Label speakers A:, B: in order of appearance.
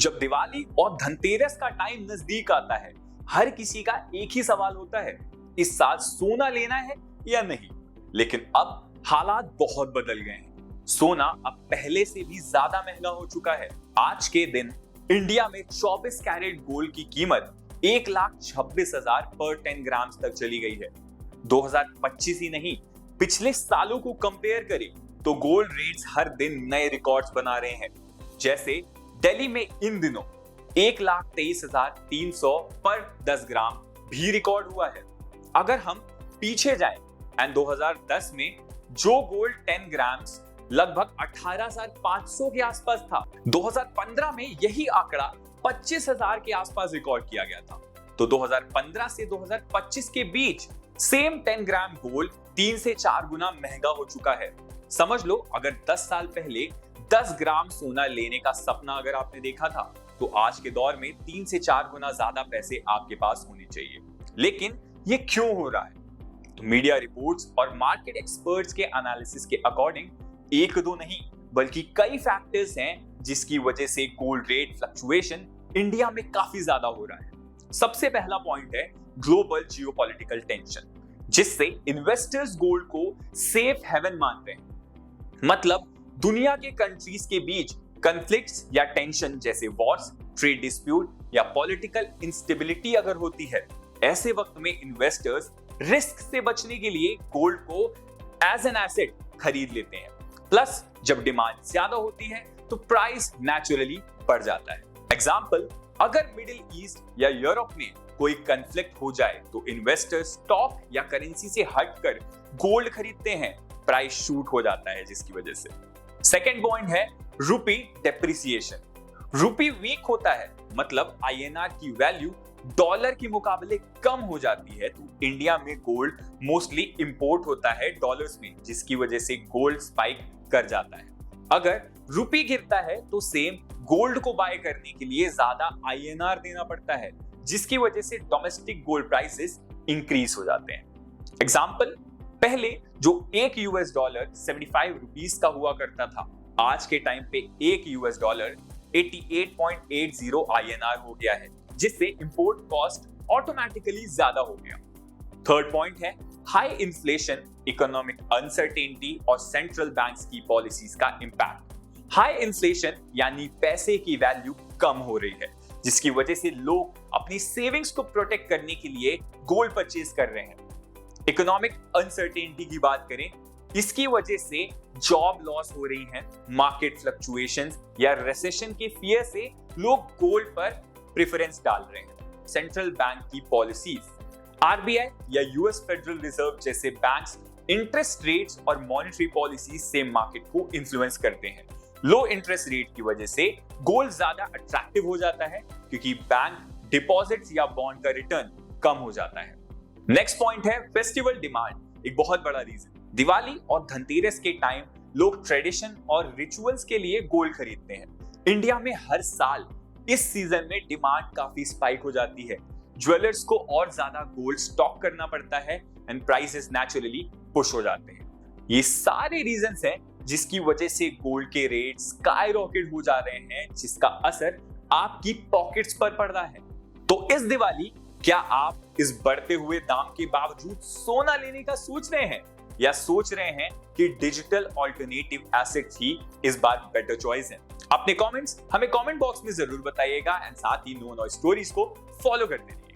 A: जब दिवाली और धनतेरस का टाइम नजदीक आता है, हर किसी का एक ही सवाल होता है, इस साल सोना लेना है या नहीं। लेकिन अब हालात बहुत बदल गए हैं। सोना अब पहले से भी ज्यादा महंगा हो चुका है। आज के दिन इंडिया में 24 कैरेट गोल्ड की कीमत 1,26,000 पर 10 ग्राम तक चली गई है। 2025 ही नहीं, पिछले सालों को कंपेयर करें तो गोल्ड रेट्स हर दिन नए रिकॉर्ड्स बना रहे हैं। जैसे दिल्ली में इन दिनों 1,23,300 पर 10 ग्राम भी रिकॉर्ड हुआ है। अगर हम पीछे जाएं एंड 2010 में जो गोल्ड 10 ग्राम्स लगभग 18,500 के आसपास था, 2015 में यही आंकड़ा 25,000 के आसपास रिकॉर्ड किया गया था। तो 2015 से 2025 के बीच सेम 10 ग्राम गोल्ड 3 से 4 गुना महंगा हो चुका है। समझ लो, अगर 10 साल पहले 10 ग्राम सोना लेने का सपना अगर आपने देखा था, तो आज के दौर में 3 से 4 गुना ज्यादा पैसे आपके पास होने चाहिए। लेकिन ये क्यों हो रहा है? तो मीडिया रिपोर्ट्स और मार्केट एक्सपर्ट्स के एनालिसिस के अकॉर्डिंग एक दो नहीं बल्कि कई फैक्टर्स हैं जिसकी वजह से गोल्ड रेट फ्लक्चुएशन इंडिया में काफी ज्यादा हो रहा है। सबसे पहला पॉइंट है ग्लोबल जियोपॉलिटिकल टेंशन, जिससे इन्वेस्टर्स गोल्ड को सेफ हेवन मान रहे हैं। मतलब दुनिया के कंट्रीज के बीच कॉन्फ्लिक्ट्स या टेंशन जैसे वॉर्स, ट्रेड डिस्प्यूट या पॉलिटिकल इंस्टेबिलिटी अगर होती है, ऐसे वक्त में इन्वेस्टर्स रिस्क से बचने के लिए गोल्ड को एज एन एसेट खरीद लेते हैं। प्लस जब डिमांड ज्यादा होती है तो प्राइस नेचुरली बढ़ जाता है। एग्जाम्पल, अगर मिडिल ईस्ट या यूरोप में कोई कॉन्फ्लिक्ट हो जाए तो इन्वेस्टर्स स्टॉक या करेंसी से हटकर गोल्ड खरीदते हैं, प्राइस शूट हो जाता है जिसकी वजह से। सेकेंड पॉइंट है रुपी डेप्रिसिएशन। रुपी वीक होता है, मतलब आईएनआर की वैल्यू डॉलर के मुकाबले कम हो जाती है, तो इंडिया में गोल्ड मोस्टली इंपोर्ट होता है डॉलर्स में, जिसकी वजह से गोल्ड स्पाइक कर जाता है। अगर रुपी गिरता है तो सेम गोल्ड को बाय करने के लिए ज्यादा आईएनआर देना पड़ता है, जिसकी वजह से डोमेस्टिक गोल्ड प्राइसेस इंक्रीज हो जाते हैं। एग्जाम्पल, पहले जो एक यूएस डॉलर 75 रुपीस का हुआ करता था, आज के टाइम पे एक यूएस डॉलर 88.80 आईएनआर हो गया है, जिससे इंपोर्ट कॉस्ट ऑटोमेटिकली ज्यादा हो गया। थर्ड पॉइंट है हाई इन्फ्लेशन, इकोनॉमिक अनसर्टेनिटी और सेंट्रल बैंक्स की पॉलिसीज का इंपैक्ट। हाई इन्फ्लेशन यानी पैसे की वैल्यू कम हो रही है, जिसकी वजह से लोग अपनी सेविंग्स को प्रोटेक्ट करने के लिए गोल्ड परचेज कर रहे हैं। इकोनॉमिक अनसर्टेनिटी की बात करें, इसकी वजह से जॉब लॉस हो रही है, मार्केट फ्लक्चुएशंस या रिसेशन के फियर से लोग गोल्ड पर प्रेफरेंस डाल रहे हैं। सेंट्रल बैंक की पॉलिसीज, आरबीआई या यूएस फेडरल रिजर्व जैसे बैंक्स इंटरेस्ट रेट्स और मॉनेटरी पॉलिसीज से मार्केट को इन्फ्लुएंस करते हैं। लो इंटरेस्ट रेट की वजह से गोल्ड ज्यादा अट्रैक्टिव हो जाता है, क्योंकि बैंक डिपॉजिट्स या बॉन्ड का रिटर्न कम हो जाता है। नेक्स्ट पॉइंट है फेस्टिवल डिमांड, एक बहुत बड़ा रीजन। दिवाली और धनतेरस के टाइम लोग ट्रेडिशन और रिचुअल्स के लिए गोल्ड खरीदते हैं। इंडिया में हर साल इस सीजन में डिमांड काफी स्पाइक हो जाती है। ज्वेलर्स को और ज्यादा गोल्ड स्टॉक करना पड़ता है एंड प्राइसेस नेचुरली पुश हो जाते हैं। ये सारे रीजंस हैं जिसकी वजह से गोल्ड के रेट स्काई रॉकेट हो जा रहे हैं, जिसका असर आपकी पॉकेट्स पर पड़ रहा है। तो इस दिवाली क्या आप इस बढ़ते हुए दाम के बावजूद सोना लेने का सोच रहे हैं, या सोच रहे हैं कि डिजिटल ऑल्टरनेटिव एसेट्स ही इस बार बेटर चॉइस है? अपने कमेंट्स हमें कमेंट बॉक्स में जरूर बताइएगा एंड साथ ही नो नॉइज स्टोरीज को फॉलो करते रहिए।